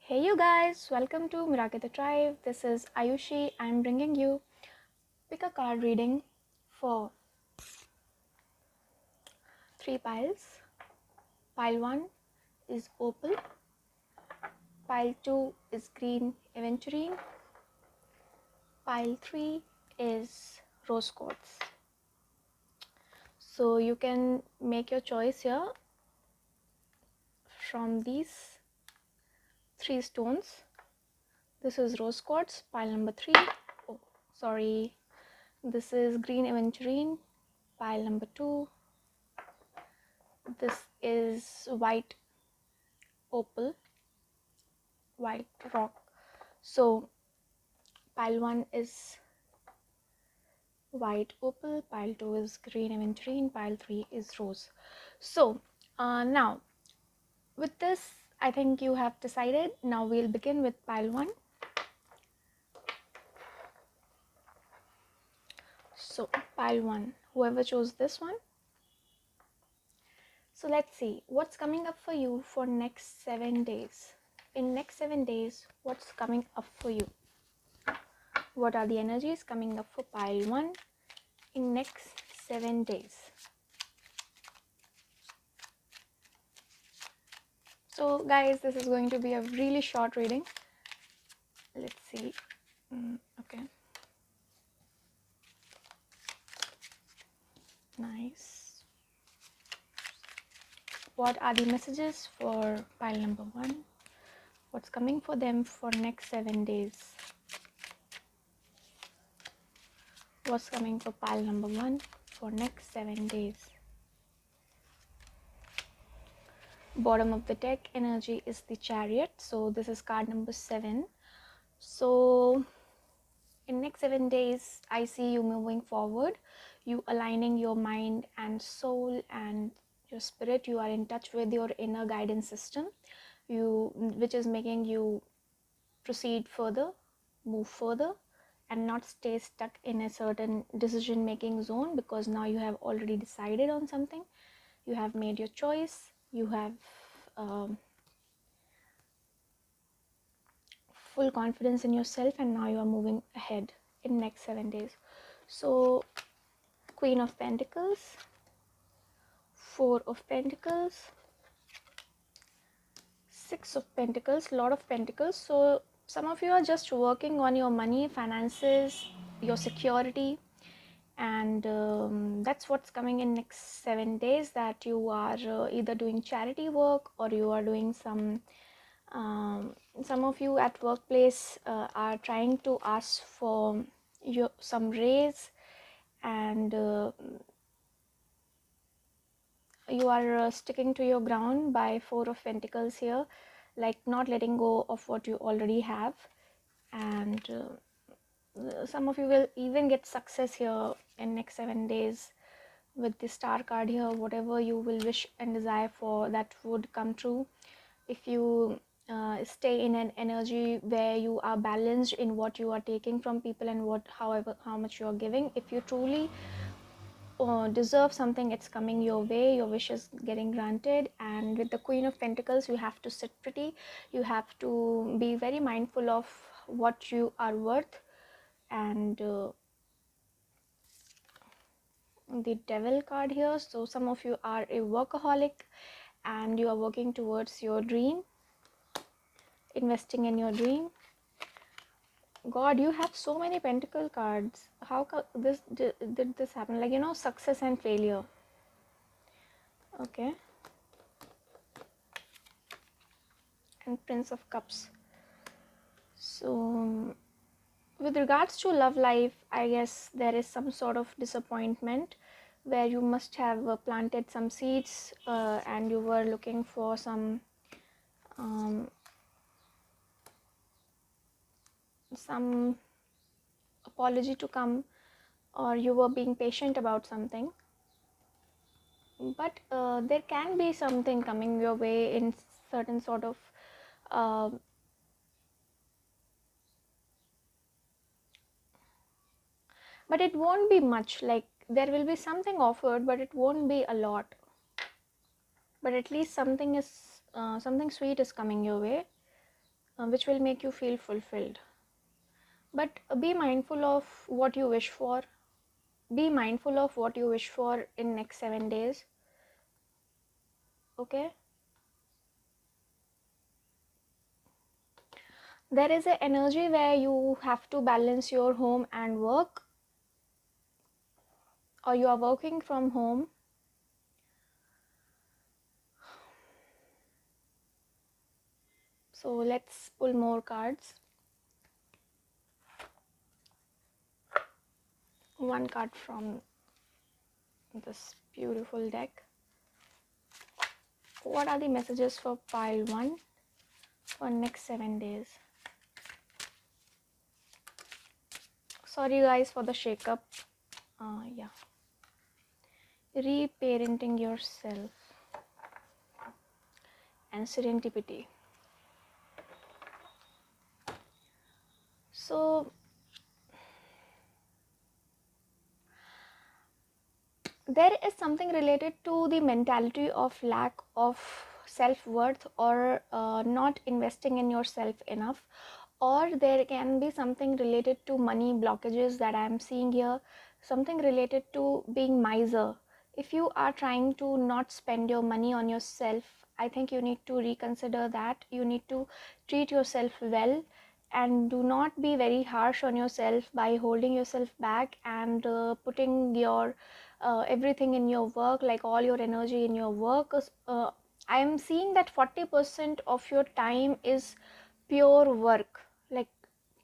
Hey you guys, welcome to Mirakita Tribe. This is Ayushi. I'm bringing you pick a card reading for 3 piles. Pile 1 is opal, pile 2 is green aventurine, pile 3 is rose quartz. So you can make your choice here from these 3 stones. This is rose quartz, pile number 3. Oh, sorry. This is green aventurine, pile number 2. This is white opal, white rock. So pile 1 is white opal, pile 2 is green aventurine, pile 3 is rose. So now with this, I think you have decided. Now we'll begin with pile 1. So pile 1, whoever chose this one. So let's see what's coming up for you for next 7 days. In next 7 days, what's coming up for you? What are the energies coming up for pile 1 in next 7 days? So guys, this is going to be a really short reading. Let's see. Okay. Nice. What are the messages for pile number 1? What's coming for them for next 7 days? What's coming for pile number 1 for next 7 days? Bottom of the deck energy is the Chariot. So this is card number 7. So in next 7 days, I see you moving forward, you aligning your mind and soul and your spirit. You are in touch with your inner guidance system, which is making you proceed further, move further, and not stay stuck in a certain decision making zone, because now you have already decided on something, you have made your choice, you have full confidence in yourself, and now you are moving ahead in next 7 days. So Queen of Pentacles, 4 of Pentacles, 6 of Pentacles, lot of Pentacles. So some of you are just working on your money, finances, your security, and that's what's coming in next 7 days, that you are either doing charity work, or you are doing some of you at workplace are trying to ask for some raise, and you are sticking to your ground by 4 of Pentacles here, like not letting go of what you already have. And some of you will even get success here in next 7 days with the Star card here. Whatever you will wish and desire for, that would come true if you stay in an energy where you are balanced in what you are taking from people and how much you are giving. If you truly deserve something, it's coming your way, your wish is getting granted. And with the Queen of Pentacles, you have to sit pretty, you have to be very mindful of what you are worth. And the Devil card here, so some of you are a workaholic and you are working towards your dream, investing in your dream. God, you have so many pentacle cards. How did this happen? Like, success and failure. Okay. And Prince of Cups. So with regards to love life, I guess there is some sort of disappointment where you must have planted some seeds and you were looking for some apology to come, or you were being patient about something, but there can be something coming your way in certain sort of but it won't be much. Like, there will be something offered, but it won't be a lot, but at least something sweet is coming your way. which will make you feel fulfilled. But be mindful of what you wish for. Be mindful of what you wish for in next 7 days. Okay? There is an energy where you have to balance your home and work, or you are working from home. So let's pull more cards. One card from this beautiful deck. What are the messages for pile 1 for next 7 days? Sorry guys for the shake-up. Yeah. Reparenting yourself and serendipity. So there is something related to the mentality of lack of self-worth, or not investing in yourself enough, or there can be something related to money blockages that I am seeing here, something related to being miser. If you are trying to not spend your money on yourself, I think you need to reconsider that. You need to treat yourself well and do not be very harsh on yourself by holding yourself back and putting your everything in your work, like all your energy in your work. I am seeing that 40% of your time is pure work, like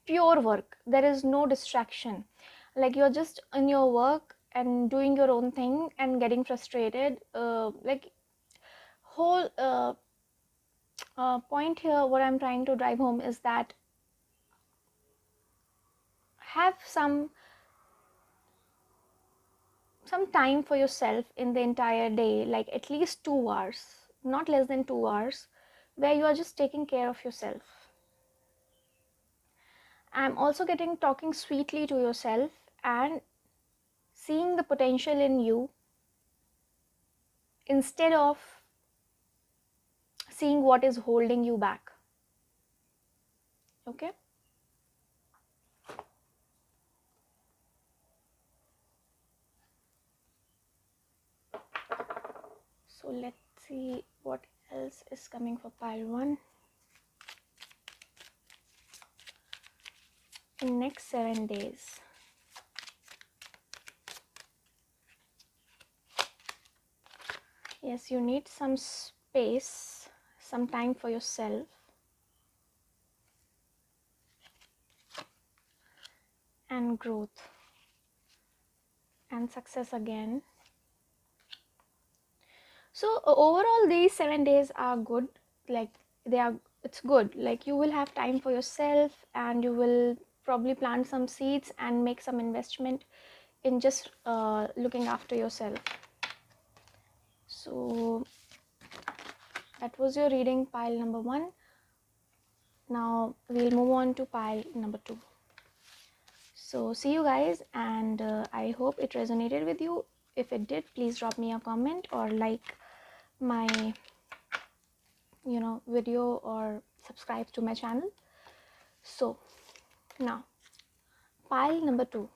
pure work. There is no distraction, like you're just in your work and doing your own thing and getting frustrated. Like whole point here, what I'm trying to drive home is that have some time for yourself in the entire day, like at least 2 hours, not less than 2 hours, where you are just taking care of yourself. I'm also getting talking sweetly to yourself and seeing the potential in you instead of seeing what is holding you back. Okay? So let's see what else is coming for pile 1 in next 7 days. Yes, you need some space, some time for yourself, and growth and success again. So overall these 7 days are good, like it's good, like you will have time for yourself and you will probably plant some seeds and make some investment in just looking after yourself. So that was your reading, pile number 1. Now we'll move on to pile number 2. So see you guys, and I hope it resonated with you. If it did, please drop me a comment or like my video or subscribe to my channel. So now pile number 2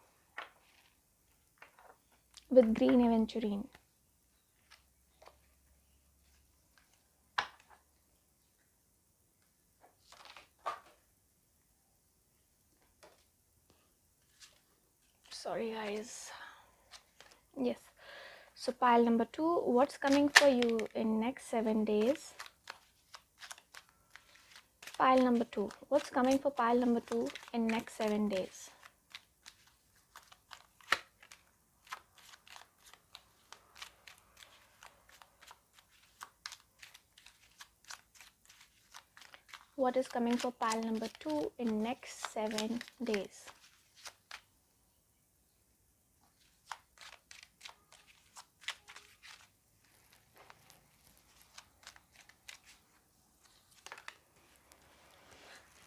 with green aventurine. Sorry guys. Yes, so pile number 2, what's coming for you in next 7 days? Pile number 2, what's coming for pile number 2 in next 7 days? What is coming for pile number 2 in next 7 days?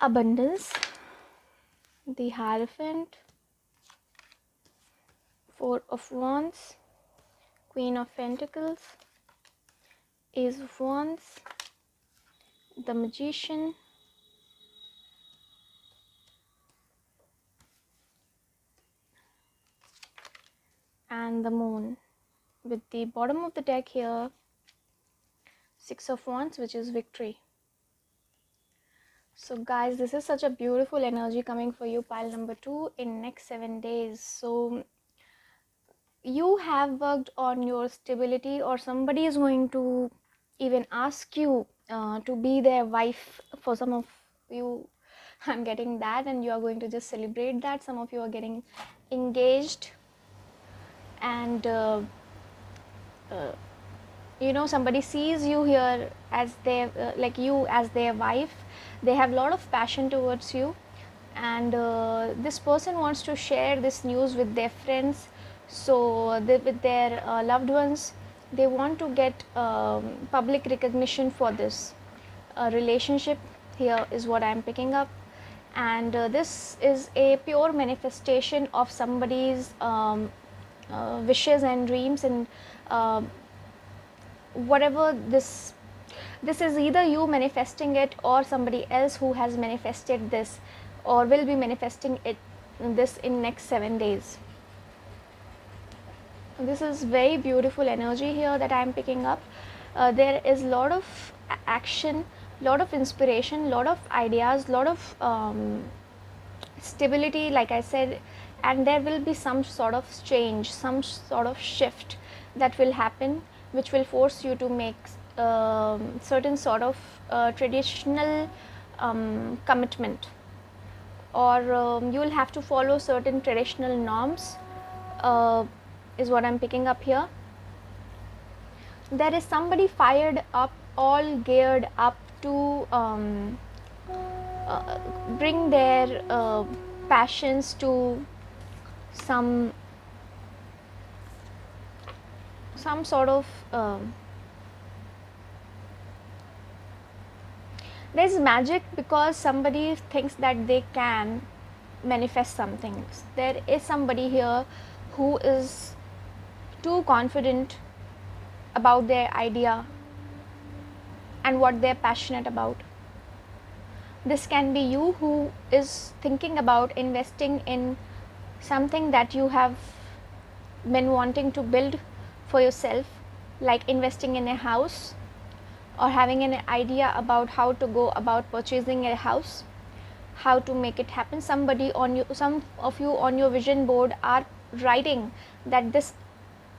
Abundance, the Hierophant, 4 of Wands, Queen of Pentacles, Ace of Wands, the Magician, and the moon. With the bottom of the deck here, 6 of Wands, which is victory. So guys, this is such a beautiful energy coming for you, pile number 2, in next 7 days. So you have worked on your stability, or somebody is going to even ask you to be their wife. For some of you, I'm getting that, and you are going to just celebrate that. Some of you are getting engaged, and somebody sees you here as their like you as their wife. They have a lot of passion towards you, and this person wants to share this news with their friends. So with their loved ones, they want to get public recognition for this relationship. Here is what I'm picking up, and this is a pure manifestation of somebody's wishes and dreams, and whatever this is, either you manifesting it or somebody else who has manifested this or will be manifesting it this in next 7 days. This is very beautiful energy here that I am picking up. There is a lot of action, lot of inspiration, lot of ideas, lot of stability, like I said, and there will be some sort of change, some sort of shift that will happen, which will force you to make certain sort of traditional commitment, or you will have to follow certain traditional norms, is what I'm picking up here. There is somebody fired up, all geared up to bring their passions to some sort of there's magic, because somebody thinks that they can manifest something. There is somebody here who is too confident about their idea and what they're passionate about. This can be you who is thinking about investing in something that you have been wanting to build for yourself, like investing in a house or having an idea about how to go about purchasing a house, how to make it happen. Somebody on you, some of you on your vision board are writing that this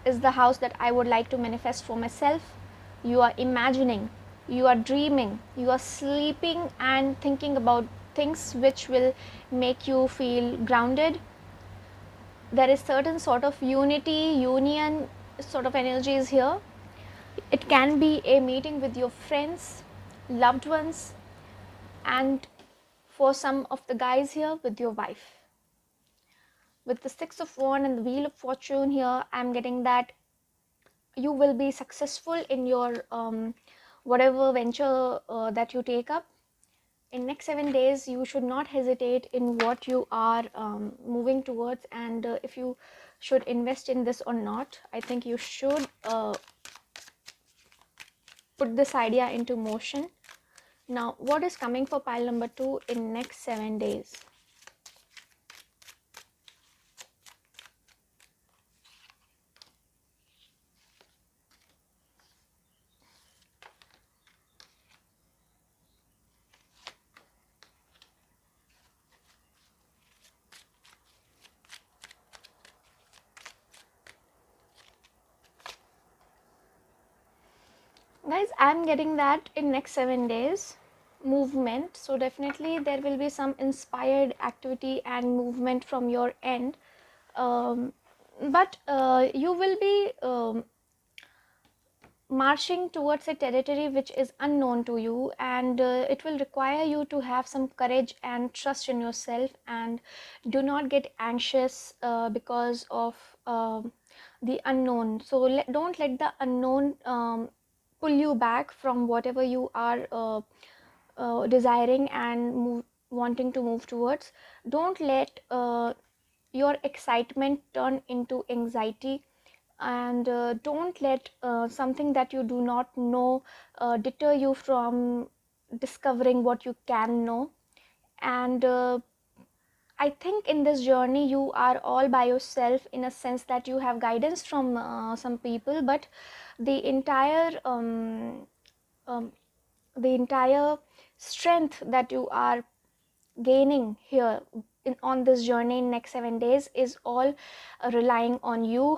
is the house that I would like to manifest for myself. You are imagining, you are dreaming, you are sleeping and thinking about things which will make you feel grounded. There is certain sort of union sort of energies here. It can be a meeting with your friends, loved ones, and for some of the guys here, with your wife. With the 6 of Wands and the Wheel of Fortune here, I'm getting that you will be successful in your whatever venture that you take up. In next 7 days, you should not hesitate in what you are moving towards, and if you should invest in this or not. I think you should put this idea into motion. Now, what is coming for pile number 2 in next 7 days? Guys, I'm getting that in next 7 days, movement. So definitely there will be some inspired activity and movement from your end, but you will be marching towards a territory which is unknown to you, and it will require you to have some courage and trust in yourself, and do not get anxious because of the unknown. So don't let the unknown pull you back from whatever you are desiring and wanting to move towards. Don't let your excitement turn into anxiety, and don't let something that you do not know deter you from discovering what you can know. And I think in this journey you are all by yourself, in a sense that you have guidance from some people, but the entire um, the entire strength that you are gaining here on this journey in next 7 days is all relying on you.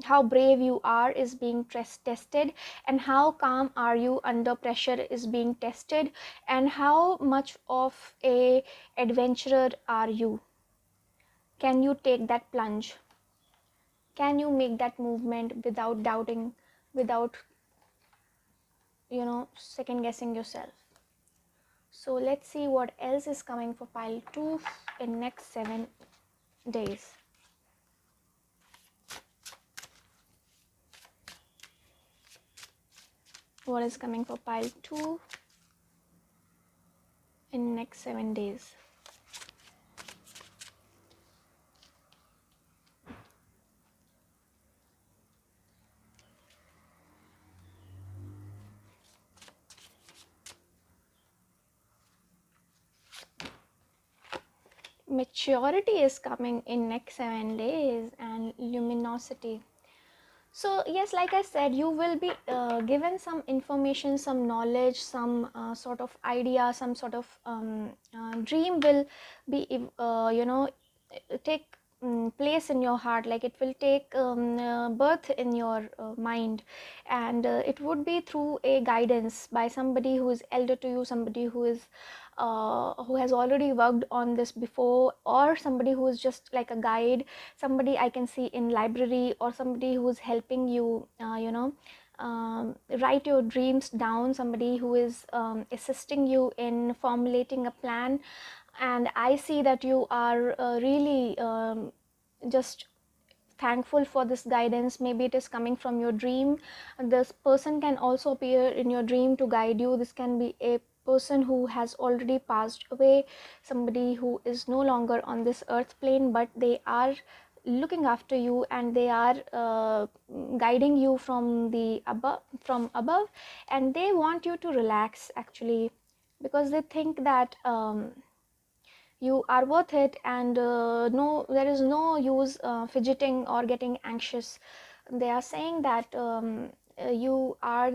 How brave you are is being tested, and how calm are you under pressure is being tested, and how much of a adventurer are you. Can you take that plunge? Can you make that movement without doubting, without second guessing yourself? So let's see what else is coming for pile 2 in next 7 days. What is coming for pile 2 in next 7 days? Maturity is coming in next 7 days, and luminosity. So yes, like I said, you will be given some information, some knowledge, some sort of idea, some sort of dream will be take place in your heart, like it will take birth in your mind, and it would be through a guidance by somebody who is elder to you, somebody who has already worked on this before, or somebody who is just like a guide, somebody I can see in library, or somebody who is helping you write your dreams down, somebody who is assisting you in formulating a plan. And I see that you are really just thankful for this guidance. Maybe it is coming from your dream. This person can also appear in your dream to guide you. This can be a person who has already passed away, somebody who is no longer on this earth plane, but they are looking after you, and they are guiding you from the above, and they want you to relax actually, because they think that you are worth it, and no, there is no use fidgeting or getting anxious. They are saying that you are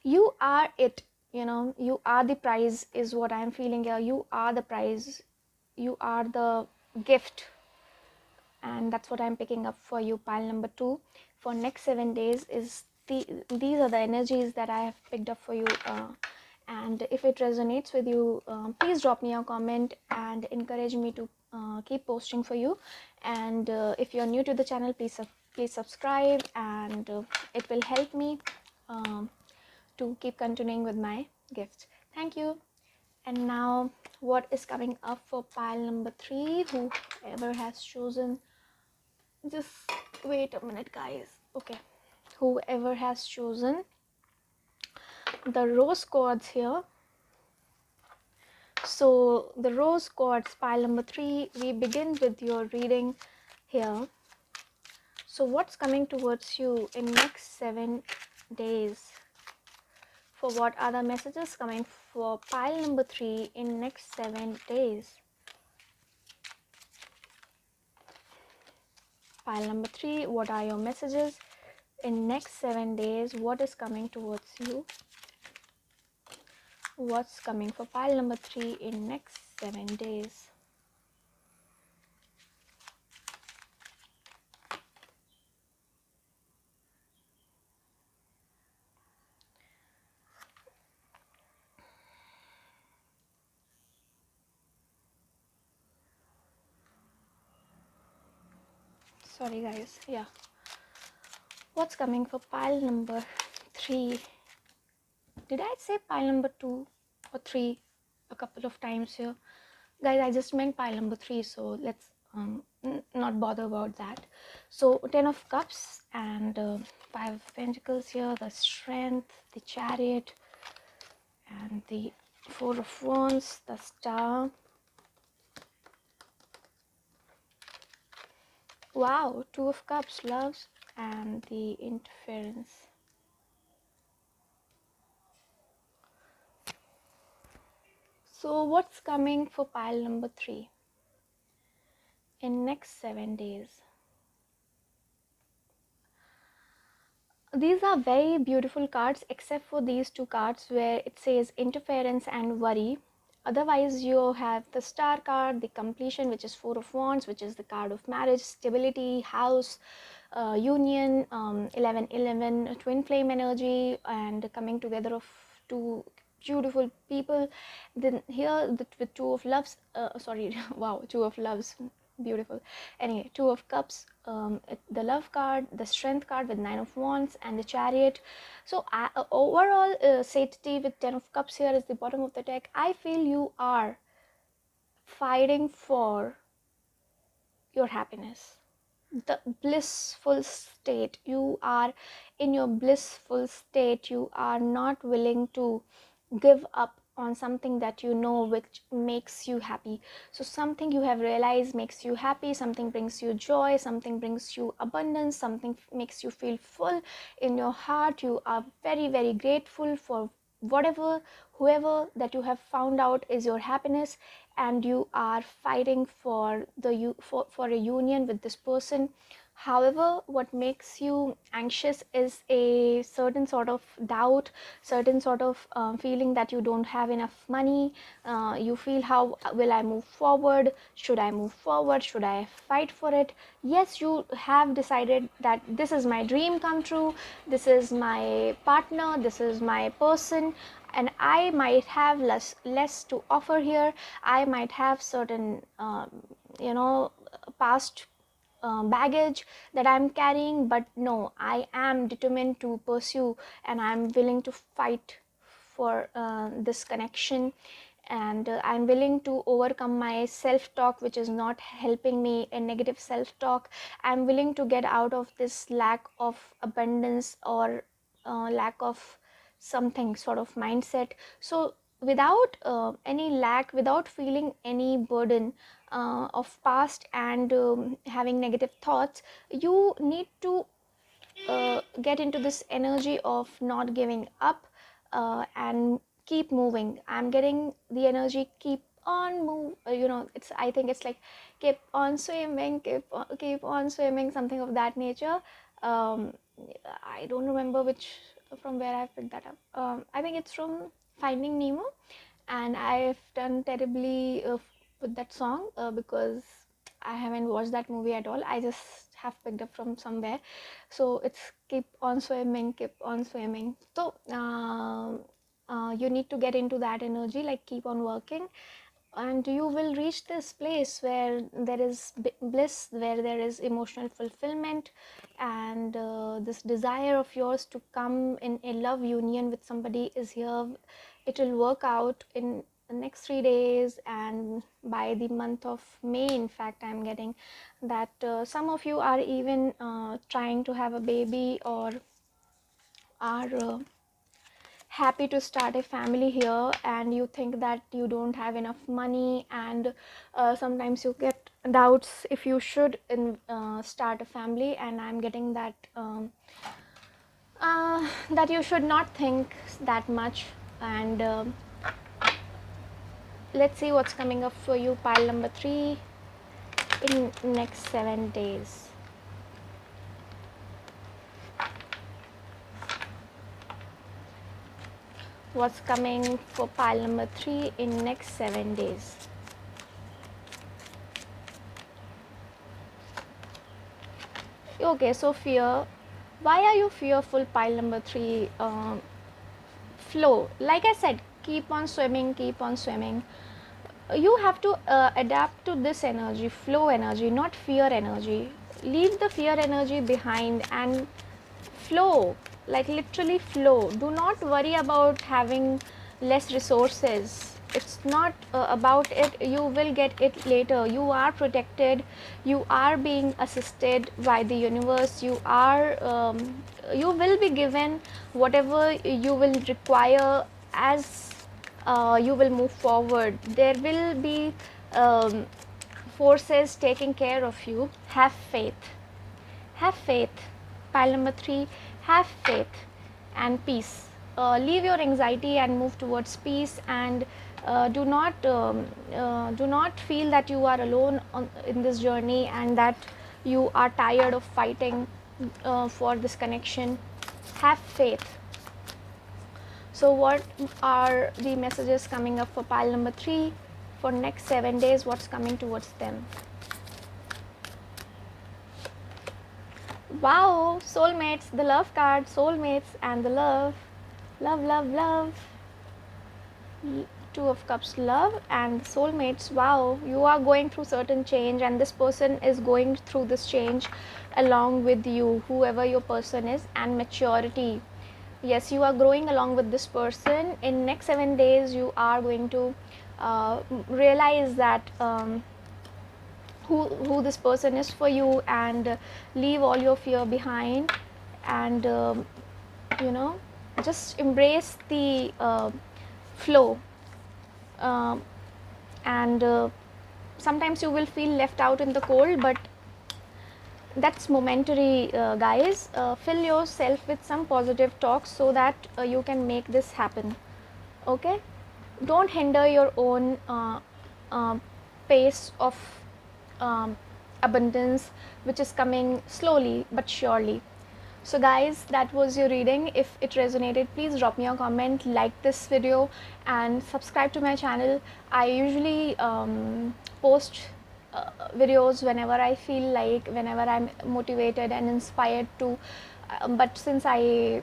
you are it, you are the prize is what I am feeling here. You are the prize, you are the gift, and that's what I'm picking up for you. Pile number 2 for next 7 days is these are the energies that I have picked up for you. And if it resonates with you, please drop me a comment and encourage me to keep posting for you. And if you're new to the channel, please subscribe, and it will help me um, to keep continuing with my gifts. Thank you. And now, what is coming up for pile number 3? Whoever has chosen, just wait a minute, guys. Okay, whoever has chosen the rose quartz here. So the rose quartz pile number 3, we begin with your reading here. So what's coming towards you in next 7 days? For what are the messages coming for pile number 3 in next 7 days? Pile number 3, what are your messages in next 7 days? What is coming towards you? What's coming for pile number 3 in next 7 days? Sorry guys, yeah. What's coming for pile number 3? Did I say pile number 2 or 3 a couple of times here? Guys, I just meant pile number 3, so let's not bother about that. So 10 of cups and 5 of pentacles here, the strength, the chariot, and the 4 of wands, the star. Wow, 2 of cups, loves, and the interference. So So what's coming for pile number 3 in next 7 days? These are very beautiful cards, except for these two cards where it says interference and worry. Otherwise, you have the star card, the completion, which is 4 of wands, which is the card of marriage, stability, house, union, 1111, twin flame energy, and coming together of two beautiful people. Then here with two of loves, sorry, wow, two of loves, beautiful. Anyway, two of cups, the love card, the strength card with 9 of wands, and the chariot. So overall, satiety with 10 of cups here is the bottom of the deck. I feel you are fighting for your happiness, the blissful state. You are in your blissful state. You are not willing to give up on something that you know which makes you happy. So something you have realized makes you happy, something brings you joy, something brings you abundance, something makes you feel full in your heart. You are very, very grateful for whatever, whoever that you have found out is your happiness, and you are fighting for for a union with this person. However, what makes you anxious is a certain sort of doubt, certain sort of feeling that you don't have enough money. You feel, how will I move forward? Should I move forward? Should I fight for it? Yes, you have decided that this is my dream come true, this is my partner, this is my person, and I might have less to offer here. I might have certain past baggage that I'm carrying, but no, I am determined to pursue, and I'm willing to fight for this connection, and I'm willing to overcome my self-talk, which is not helping me, a negative self-talk. I'm willing to get out of this lack of abundance, or lack of something sort of mindset. So without any lack, without feeling any burden of past, and having negative thoughts, you need to get into this energy of not giving up, and keep moving. I'm getting the energy, keep on move, it's, I think it's like keep on swimming, keep on swimming, something of that nature. um, I don't remember which, from where I picked that up. I think it's from Finding Nemo, and I've done terribly with that song, because I haven't watched that movie at all. I just have picked up from somewhere. So it's keep on swimming, keep on swimming. So you need to get into that energy, like keep on working, and you will reach this place where there is bliss, where there is emotional fulfillment, and this desire of yours to come in a love union with somebody is here. It will work out in the next 3 days, and by the month of May, in fact, I'm getting that some of you are even trying to have a baby, or are happy to start a family here, and you think that you don't have enough money, and sometimes you get doubts if you should start a family, and I'm getting that that you should not think that much. And let's see what's coming up for you, pile number 3, in next 7 days. What's coming for pile number 3 in next 7 days? Okay, so fear. Why are you fearful, pile number 3? Flow. Like I said, keep on swimming, keep on swimming. You have to adapt to this energy, flow energy, not fear energy. Leave the fear energy behind and flow, like literally flow. Do not worry about having less resources. It's not about it. You will get it later. You are protected, you are being assisted by the universe. You will be given whatever you will require as you will move forward. There will be forces taking care of you. Have faith. Have faith. Pile number 3, have faith and peace. leave your anxiety and move towards peace, and do not feel that you are alone in this journey, and that you are tired of fighting for this connection. Have faith. So what are the messages coming up for pile number 3 for next 7 days? What's coming towards them? Wow, soulmates, the love card, soulmates and the love. Love, love, love. Two of Cups, love and soulmates. Wow, you are going through certain change, and this person is going through this change along with you, whoever your person is, and maturity. Yes, you are growing along with this person. In next 7 days you are going to realize that who this person is for you, and leave all your fear behind, and you know, just embrace the flow. um, and sometimes you will feel left out in the cold, but that's momentary, guys. Fill yourself with some positive talks so that you can make this happen. Okay, don't hinder your own uh, pace of um, abundance, which is coming slowly but surely. So guys, that was your reading. If it resonated, please drop me a comment, like this video and subscribe to my channel. I usually post videos whenever I feel like, whenever I'm motivated and inspired to, but since I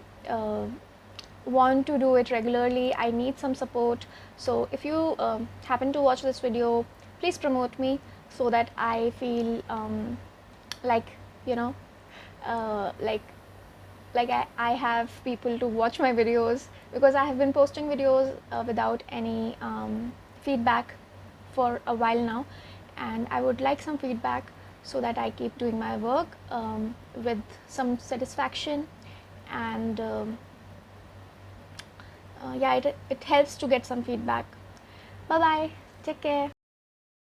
want to do it regularly, I need some support. So if you happen to watch this video, please promote me so that I feel like, you know, like I have people to watch my videos, because I have been posting videos without any feedback for a while now, and I would like some feedback so that I keep doing my work with some satisfaction, and yeah, it helps to get some feedback. Bye bye, take care.